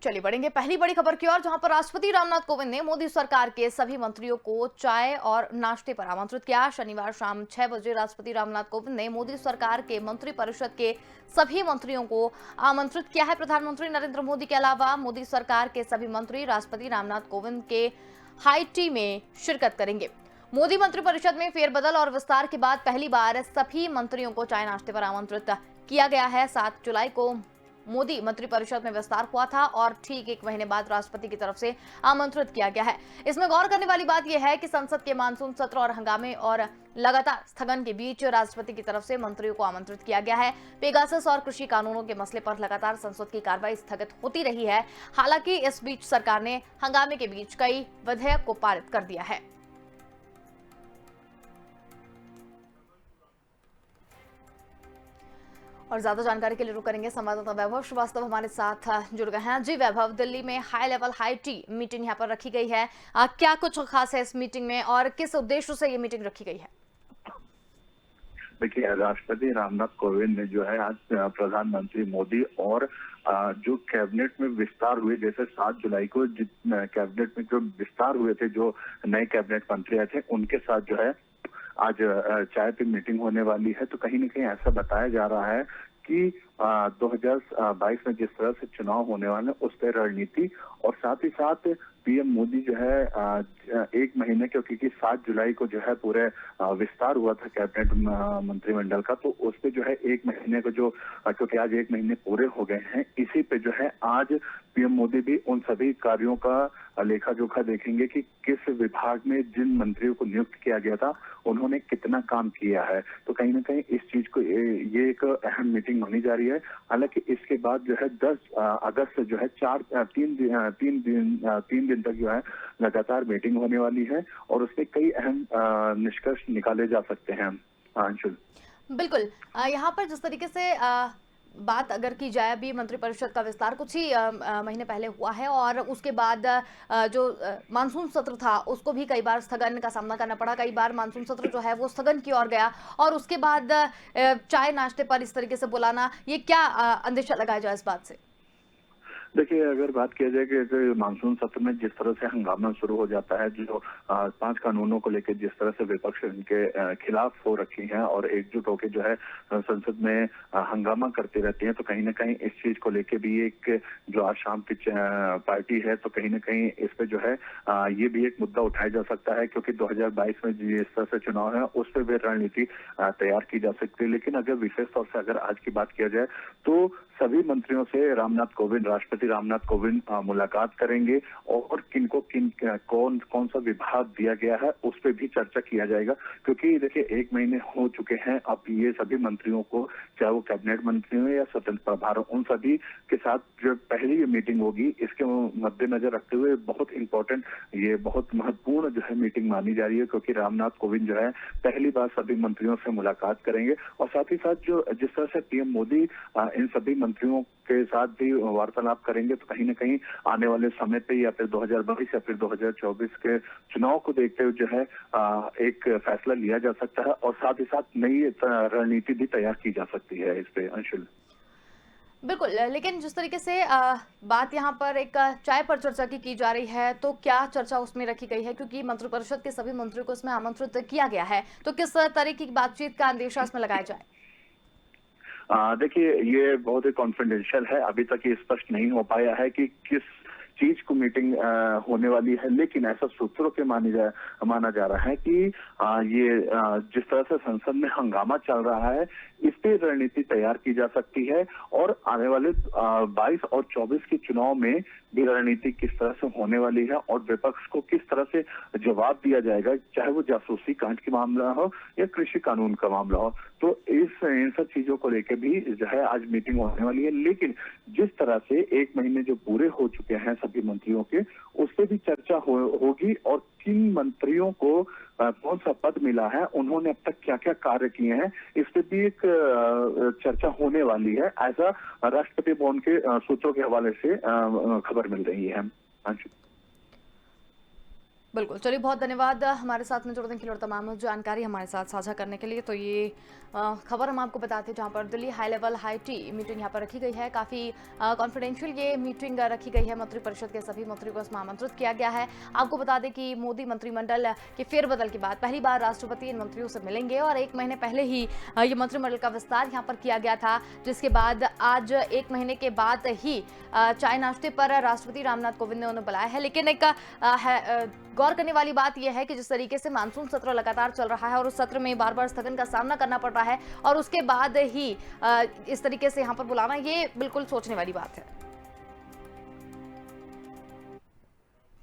चलिए बढ़ेंगे पहली बड़ी खबर की ओर, जहां पर राष्ट्रपति रामनाथ कोविंद ने मोदी सरकार के सभी मंत्रियों को चाय और नाश्ते पर आमंत्रित किया। शनिवार शाम 6 बजे राष्ट्रपति रामनाथ कोविंद ने मोदी सरकार के मंत्रिपरिषद के सभी मंत्रियों को आमंत्रित किया है। प्रधानमंत्री नरेंद्र मोदी के अलावा मोदी सरकार के सभी मंत्री राष्ट्रपति रामनाथ कोविंद के हाई टी में शिरकत करेंगे। मोदी मंत्रिपरिषद में फेरबदल और विस्तार के बाद पहली बार सभी मंत्रियों को चाय नाश्ते पर आमंत्रित किया गया है। 7 जुलाई को मोदी मंत्रिपरिषद में विस्तार हुआ था और ठीक 1 महीने बाद राष्ट्रपति की तरफ से आमंत्रित किया गया है। इसमें गौर करने वाली बात यह है कि संसद के मानसून सत्र और हंगामे और लगातार स्थगन के बीच राष्ट्रपति की तरफ से मंत्रियों को आमंत्रित किया गया है। पेगासस और कृषि कानूनों के मसले पर लगातार संसद की कार्रवाई स्थगित होती रही है। हालांकि इस बीच सरकार ने हंगामे के बीच कई विधेयक को पारित कर दिया है। और ज्यादा जानकारी के लिए रुक करेंगे संवाददाता वैभव श्रीवास्तव हमारे साथ जुड़ गए हैं। जी वैभव, दिल्ली में high level high tea meeting यहाँ पर रखी गई है। क्या कुछ खास है इस मीटिंग में और किस उद्देश्य से ये मीटिंग रखी गई है? देखिए, राष्ट्रपति रामनाथ कोविंद ने जो है आज प्रधानमंत्री मोदी और जो कैबिनेट में विस्तार हुए, जैसे 7 जुलाई को कैबिनेट में जो विस्तार हुए थे, जो नए कैबिनेट मंत्री आए थे, उनके साथ जो है आज चाय पे मीटिंग होने वाली है। तो कहीं न कहीं ऐसा बताया जा रहा है कि 2022 में जिस तरह से चुनाव होने वाले हैं उस पर रणनीति, और साथ ही साथ पीएम मोदी जो है 1 महीने क्योंकि 7 जुलाई को जो है पूरे विस्तार हुआ था कैबिनेट मंत्रिमंडल का, तो उस पे जो है 1 महीने को जो क्योंकि आज 1 महीने पूरे हो गए हैं, इसी पे जो है आज पीएम मोदी भी उन सभी कार्यों का लेखा जोखा देखेंगे कि किस विभाग में जिन मंत्रियों को नियुक्त किया गया था उन्होंने कितना काम किया है। तो कहीं ना कहीं इस चीज को ये एक अहम मीटिंग होनी जा रही है। हालांकि इसके बाद जो है 10 अगस्त से जो है 3 दिन तक जो है लगातार मीटिंग होने वाली है और उसमें कई अहम निष्कर्ष निकाले जा सकते हैं। अंशुल, बिल्कुल। यहाँ पर जिस तरीके से बात अगर की जाए, अभी मंत्रिपरिषद का विस्तार कुछ ही महीने पहले हुआ है और उसके बाद जो मानसून सत्र था उसको भी कई बार स्थगन का सामना करना पड़ा। कई बार मानसून सत्र जो है वो स्थगन की ओर गया और उसके बाद चाय नाश्ते पर इस तरीके से बुलाना, ये क्या अंदेशा लगाया जाए इस बात से? देखिए, अगर बात किया जाए कि मानसून सत्र में जिस तरह से हंगामा शुरू हो जाता है, जो 5 कानूनों को लेकर जिस तरह से विपक्ष इनके खिलाफ हो रखी हैं और एकजुट होकर जो है संसद में हंगामा करती रहती है, तो कहीं ना कहीं इस चीज को लेकर भी एक जो आज शाम की पार्टी है, तो कहीं ना कहीं इस पे जो है ये भी एक मुद्दा उठाया जा सकता है, क्योंकि 2022 में जिस तरह से चुनाव है उस पर भी रणनीति तैयार की जा सकती है। लेकिन अगर विशेष तौर से अगर आज की बात किया जाए तो सभी मंत्रियों से राष्ट्रपति रामनाथ कोविंद मुलाकात करेंगे और कौन सा विभाग दिया गया है उस पर भी चर्चा किया जाएगा। क्योंकि देखिए, 1 महीने हो चुके हैं, अब ये सभी मंत्रियों को, चाहे वो कैबिनेट मंत्री हो या स्वतंत्र प्रभार हो, उन सभी के साथ जो पहली ये मीटिंग होगी, इसके मद्देनजर रखते हुए बहुत महत्वपूर्ण जो है मीटिंग मानी जा रही है, क्योंकि रामनाथ कोविंद जो है पहली बार सभी मंत्रियों से मुलाकात करेंगे और साथ ही साथ जो जिस तरह से पीएम मोदी इन सभी मंत्रियों के साथ भी वार्तालाप करेंगे, तो कहीं ना कहीं आने वाले समय पे या फिर 2022 या फिर 2024 के चुनाव को देखते हुए जो है एक फैसला लिया जा सकता है और साथ ही साथ नई रणनीति भी तैयार की जा सकती है इस पे। अंशुल, बिल्कुल, लेकिन जिस तरीके से बात यहाँ पर एक चाय पर चर्चा की जा रही है, तो क्या चर्चा उसमें रखी गई है? क्योंकि मंत्रिपरिषद के सभी मंत्रियों को इसमें आमंत्रित किया गया है, तो किस तरह की बातचीत का अंदेशा इसमें लगाया जाए? देखिए, ये बहुत ही कॉन्फिडेंशियल है, अभी तक ये स्पष्ट नहीं हो पाया है कि किस चीज को मीटिंग होने वाली है। लेकिन ऐसा सूत्रों के माना जा रहा है कि ये जिस तरह से संसद में हंगामा चल रहा है, इस पे रणनीति तैयार की जा सकती है और आने वाले 22 और 24 के चुनाव में भी रणनीति किस तरह से होने वाली है और विपक्ष को किस तरह से जवाब दिया जाएगा, चाहे वो जासूसी कांड का मामला हो या कृषि कानून का मामला हो। तो इन सब चीजों को लेकर भी जो है आज मीटिंग होने वाली है। लेकिन जिस तरह से 1 महीने जो पूरे हो चुके हैं सभी मंत्रियों के, उस पर भी चर्चा होगी और किन मंत्रियों को कौन सा पद मिला है, उन्होंने अब तक क्या क्या कार्य किए हैं, इस पे भी एक चर्चा होने वाली है। ऐसा राष्ट्रपति भवन के सूत्रों के हवाले से खबर मिल रही है। बिल्कुल, चलिए बहुत धन्यवाद हमारे साथ में जुड़ने के लिए और तमाम जानकारी हमारे साथ साझा करने के लिए। तो ये खबर हम आपको बताते हैं जहाँ पर Delhi high level high tea meeting यहाँ पर रखी गई है। काफ़ी कॉन्फिडेंशियल ये मीटिंग रखी गई है। मंत्रिपरिषद के सभी मंत्रियों को इसमें आमंत्रित किया गया है। आपको बता दें कि मोदी मंत्रिमंडल के फेरबदल के बाद पहली बार राष्ट्रपति इन मंत्रियों से मिलेंगे और 1 महीने पहले ही ये मंत्रिमंडल का विस्तार यहाँ पर किया गया था, जिसके बाद आज 1 महीने के बाद ही चाय नाश्ते पर राष्ट्रपति रामनाथ कोविंद ने उन्हें बुलाया है। लेकिन एक गौर करने वाली बात यह है कि जिस तरीके से मानसून सत्र लगातार चल रहा है और उस सत्र में बार-बार स्थगन का सामना करना पड़ रहा है और उसके बाद ही इस तरीके से यहाँ पर बुलाना, ये बिल्कुल सोचने वाली बात है।